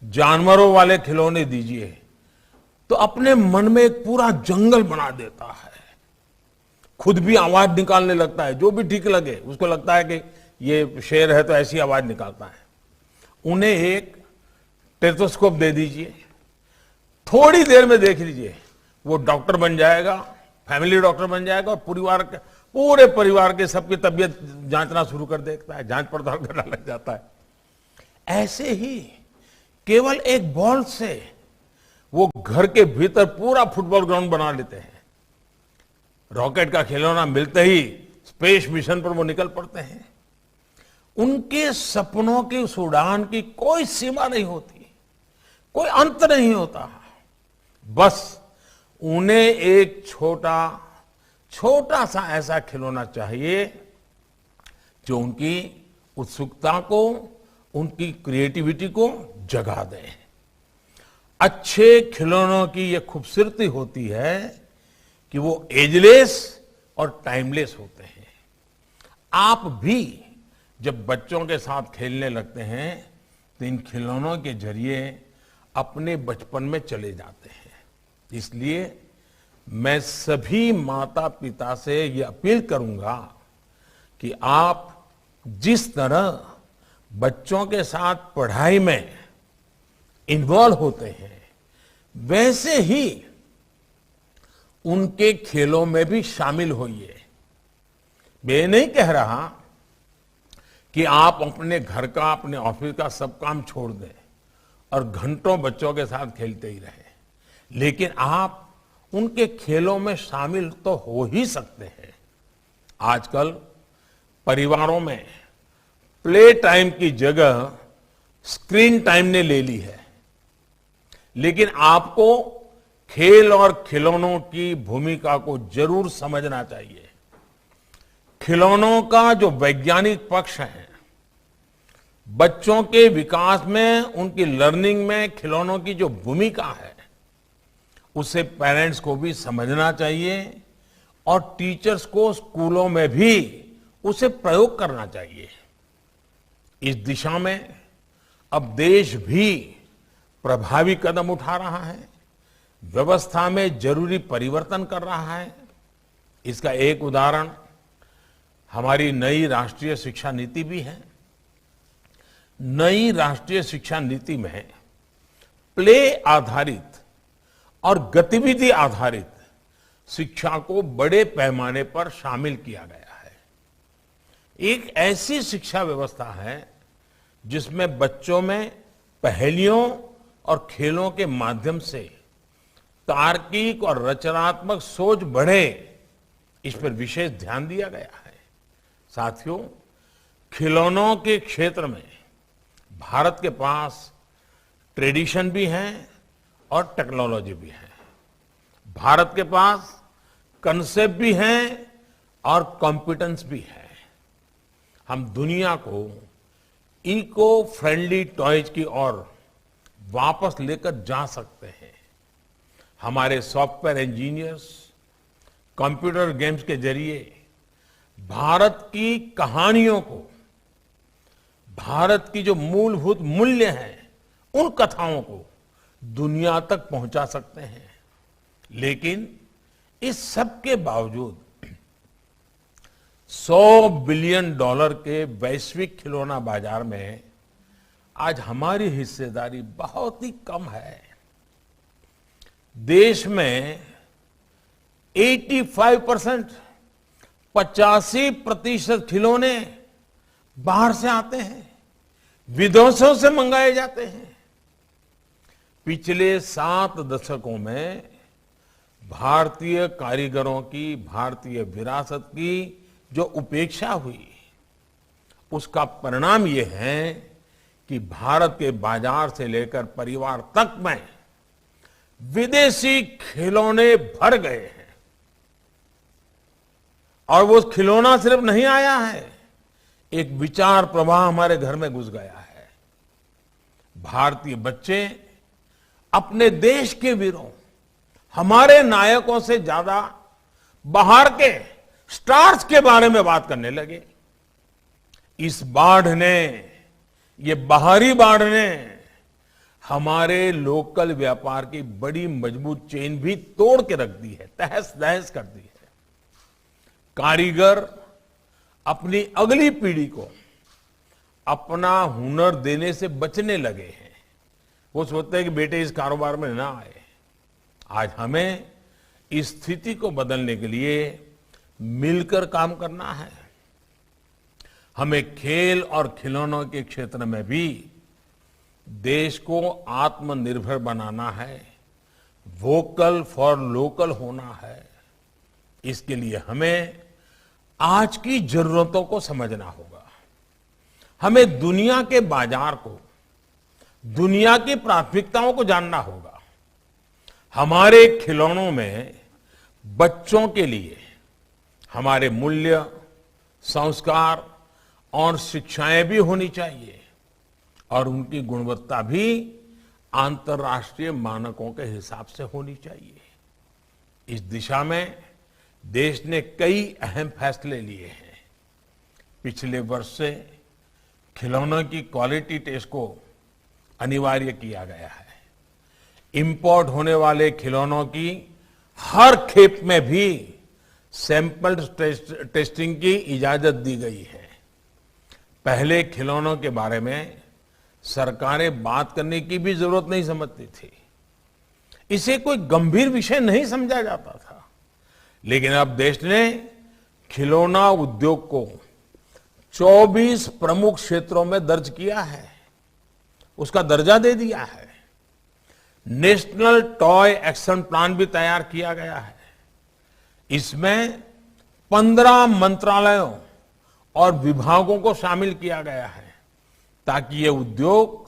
जानवरों वाले खिलौने दीजिए तो अपने मन में एक पूरा जंगल बना देता है, खुद भी आवाज निकालने लगता है, जो भी ठीक लगे उसको लगता है कि ये शेर है तो ऐसी आवाज निकालता है। उन्हें एक टेथोस्कोप दे दीजिए, थोड़ी देर में देख लीजिए वो डॉक्टर बन जाएगा, फैमिली डॉक्टर बन जाएगा और पूरे परिवार के सबकी तबीयत जांचना शुरू कर देता है, जांच पड़ताल करना लग जाता है। ऐसे ही केवल एक बॉल से वो घर के भीतर पूरा फुटबॉल ग्राउंड बना लेते हैं। रॉकेट का खिलौना मिलते ही स्पेस मिशन पर वो निकल पड़ते हैं। उनके सपनों की उस उड़ान की कोई सीमा नहीं होती, कोई अंत नहीं होता। बस उन्हें एक छोटा सा ऐसा खिलौना चाहिए जो उनकी उत्सुकता को, उनकी क्रिएटिविटी को जगा दे। अच्छे खिलौनों की यह खूबसूरती होती है कि वो एजलेस और टाइमलेस होते हैं। आप भी जब बच्चों के साथ खेलने लगते हैं तो इन खिलौनों के जरिए अपने बचपन में चले जाते हैं। इसलिए मैं सभी माता पिता से ये अपील करूंगा कि आप जिस तरह बच्चों के साथ पढ़ाई में इन्वॉल्व होते हैं वैसे ही उनके खेलों में भी शामिल होइए। मैं नहीं कह रहा कि आप अपने घर का, अपने ऑफिस का सब काम छोड़ दें और घंटों बच्चों के साथ खेलते ही रहें, लेकिन आप उनके खेलों में शामिल तो हो ही सकते हैं। आजकल परिवारों में प्ले टाइम की जगह स्क्रीन टाइम ने ले ली है, लेकिन आपको खेल और खिलौनों की भूमिका को जरूर समझना चाहिए। खिलौनों का जो वैज्ञानिक पक्ष है, बच्चों के विकास में, उनकी लर्निंग में खिलौनों की जो भूमिका है, उसे पेरेंट्स को भी समझना चाहिए और टीचर्स को स्कूलों में भी उसे प्रयोग करना चाहिए। इस दिशा में अब देश भी प्रभावी कदम उठा रहा है, व्यवस्था में जरूरी परिवर्तन कर रहा है। इसका एक उदाहरण हमारी नई राष्ट्रीय शिक्षा नीति भी है। नई राष्ट्रीय शिक्षा नीति में प्ले आधारित और गतिविधि आधारित शिक्षा को बड़े पैमाने पर शामिल किया गया है। एक ऐसी शिक्षा व्यवस्था है जिसमें बच्चों में पहेलियों और खेलों के माध्यम से तार्किक और रचनात्मक सोच बढ़े, इस पर विशेष ध्यान दिया गया है। साथियों, खिलौनों के क्षेत्र में भारत के पास ट्रेडिशन भी है और टेक्नोलॉजी भी है। भारत के पास कंसेप्ट भी है और कॉम्पिटेंस भी है। हम दुनिया को इको फ्रेंडली टॉयज की ओर वापस लेकर जा सकते हैं। हमारे सॉफ्टवेयर इंजीनियर्स कंप्यूटर गेम्स के जरिए भारत की कहानियों को, भारत की जो मूलभूत मूल्य हैं, उन कथाओं को दुनिया तक पहुंचा सकते हैं। लेकिन इस सब के बावजूद $100 बिलियन के वैश्विक खिलौना बाजार में आज हमारी हिस्सेदारी बहुत ही कम है। देश में 85% 85% खिलौने बाहर से आते हैं, विदेशों से मंगाए जाते हैं। पिछले 7 दशकों में भारतीय कारीगरों की, भारतीय विरासत की जो उपेक्षा हुई, उसका परिणाम ये है कि भारत के बाजार से लेकर परिवार तक में विदेशी खिलौने भर गए हैं। और वो खिलौना सिर्फ नहीं आया है, एक विचार प्रवाह हमारे घर में घुस गया है। भारतीय बच्चे अपने देश के वीरों, हमारे नायकों से ज्यादा बाहर के स्टार्स के बारे में बात करने लगे। इस बाढ़ ने, ये बाहरी बाढ़ ने हमारे लोकल व्यापार की बड़ी मजबूत चेन भी तोड़ के रख दी है, तहस नहस कर दी है। कारीगर अपनी अगली पीढ़ी को अपना हुनर देने से बचने लगे हैं। वो सोचते हैं कि बेटे इस कारोबार में ना आए। आज हमें इस स्थिति को बदलने के लिए मिलकर काम करना है। हमें खेल और खिलौनों के क्षेत्र में भी देश को आत्मनिर्भर बनाना है, वोकल फॉर लोकल होना है। इसके लिए हमें आज की जरूरतों को समझना होगा। हमें दुनिया के बाजार को, दुनिया की प्राथमिकताओं को जानना होगा। हमारे खिलौनों में बच्चों के लिए हमारे मूल्य, संस्कार और शिक्षाएं भी होनी चाहिए और उनकी गुणवत्ता भी अंतर्राष्ट्रीय मानकों के हिसाब से होनी चाहिए। इस दिशा में देश ने कई अहम फैसले लिए हैं। पिछले वर्ष से खिलौनों की क्वालिटी टेस्ट को अनिवार्य किया गया है। इंपोर्ट होने वाले खिलौनों की हर खेप में भी सैंपल टेस्टिंग की इजाजत दी गई है। पहले खिलौनों के बारे में सरकारें बात करने की भी जरूरत नहीं समझती थी, इसे कोई गंभीर विषय नहीं समझा जाता था। लेकिन अब देश ने खिलौना उद्योग को 24 प्रमुख क्षेत्रों में दर्ज किया है, उसका दर्जा दे दिया है। नेशनल टॉय एक्शन प्लान भी तैयार किया गया है। इसमें 15 मंत्रालयों और विभागों को शामिल किया गया है ताकि ये उद्योग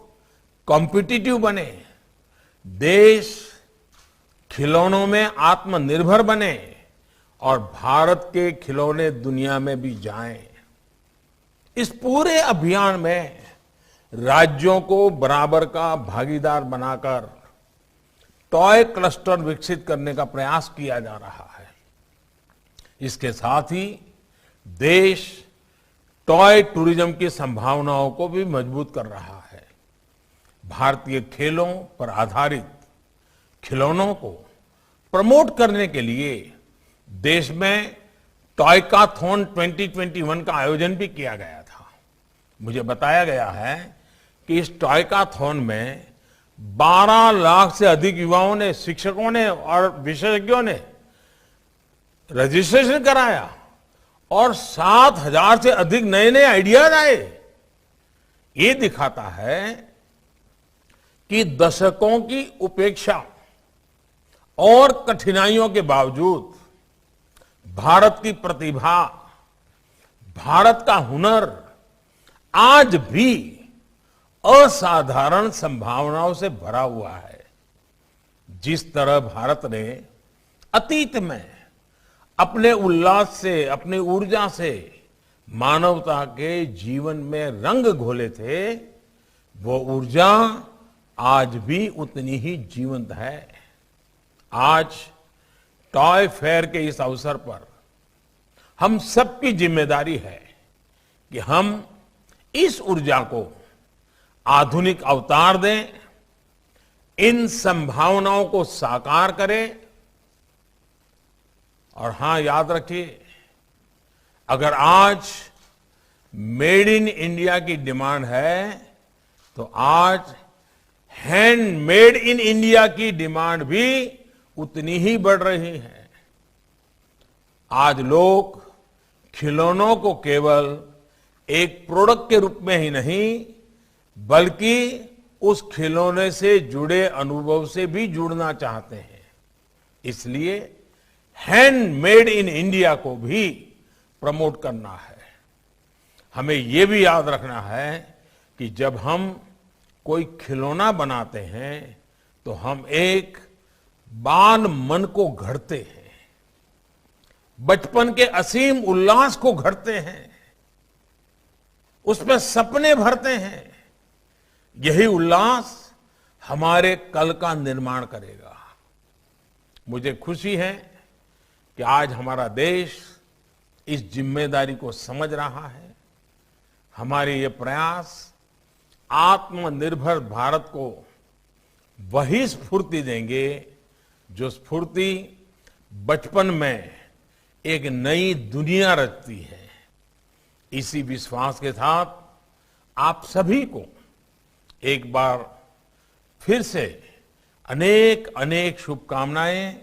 कॉम्पिटिटिव बने, देश खिलौनों में आत्मनिर्भर बने और भारत के खिलौने दुनिया में भी जाएं। इस पूरे अभियान में राज्यों को बराबर का भागीदार बनाकर टॉय क्लस्टर विकसित करने का प्रयास किया जा रहा है। इसके साथ ही देश टॉय टूरिज्म की संभावनाओं को भी मजबूत कर रहा है। भारतीय खेलों पर आधारित खिलौनों को प्रमोट करने के लिए देश में टॉयकाथॉन 2021 का आयोजन भी किया गया था। मुझे बताया गया है कि इस टॉयकाथॉन में 12 लाख से अधिक युवाओं ने, शिक्षकों ने और विशेषज्ञों ने रजिस्ट्रेशन कराया और 7,000 से अधिक नए नए आइडियाज आए। ये दिखाता है कि दशकों की उपेक्षा और कठिनाइयों के बावजूद भारत की प्रतिभा, भारत का हुनर आज भी असाधारण संभावनाओं से भरा हुआ है। जिस तरह भारत ने अतीत में अपने उल्लास से, अपनी ऊर्जा से मानवता के जीवन में रंग घोले थे, वो ऊर्जा आज भी उतनी ही जीवंत है। आज टॉय फेयर के इस अवसर पर हम सबकी जिम्मेदारी है कि हम इस ऊर्जा को आधुनिक अवतार दें इन संभावनाओं को साकार करें। और हां, याद रखिए, अगर आज मेड इन इंडिया की डिमांड है तो आज हैंडमेड इन इंडिया की डिमांड भी उतनी ही बढ़ रही है। आज लोग खिलौनों को केवल एक प्रोडक्ट के रूप में ही नहीं, बल्कि उस खिलौने से जुड़े अनुभव से भी जुड़ना चाहते हैं। इसलिए हैंडमेड इन इंडिया को भी प्रमोट करना है। हमें यह भी याद रखना है कि जब हम कोई खिलौना बनाते हैं तो हम एक बाल मन को गढ़ते हैं, बचपन के असीम उल्लास को गढ़ते हैं, उसमें सपने भरते हैं। यही उल्लास हमारे कल का निर्माण करेगा। मुझे खुशी है कि आज हमारा देश इस जिम्मेदारी को समझ रहा है। हमारे ये प्रयास आत्मनिर्भर भारत को वही स्फूर्ति देंगे जो स्फूर्ति बचपन में एक नई दुनिया रचती है। इसी विश्वास के साथ आप सभी को एक बार फिर से अनेक अनेक शुभकामनाएं।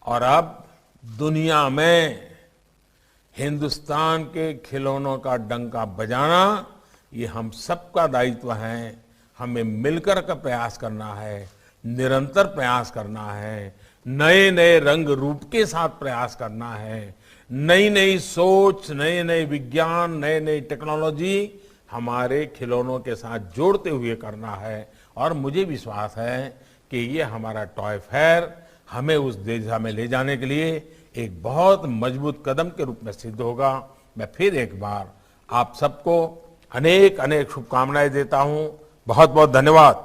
और अब दुनिया में हिंदुस्तान के खिलौनों का डंका बजाना ये हम सबका दायित्व है। हमें मिलकर का प्रयास करना है, निरंतर प्रयास करना है, नए नए रंग रूप के साथ प्रयास करना है, नई नई सोच, नए नए विज्ञान, नए नई टेक्नोलॉजी हमारे खिलौनों के साथ जोड़ते हुए करना है। और मुझे विश्वास है कि ये हमारा टॉय फेयर हमें उस दिशा में ले जाने के लिए एक बहुत मजबूत कदम के रूप में सिद्ध होगा। मैं फिर एक बार आप सबको अनेक अनेक शुभकामनाएं देता हूं। बहुत बहुत धन्यवाद।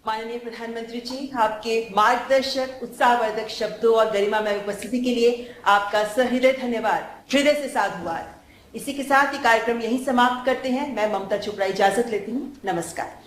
माननीय प्रधानमंत्री जी, आपके मार्गदर्शक, उत्साहवर्धक शब्दों और गरिमामय उपस्थिति के लिए आपका सहृदय धन्यवाद, हृदय से साधुवाद। इसी के साथ ये कार्यक्रम यहीं समाप्त करते हैं। मैं ममता चोपड़ा इजाजत लेती हूँ। नमस्कार।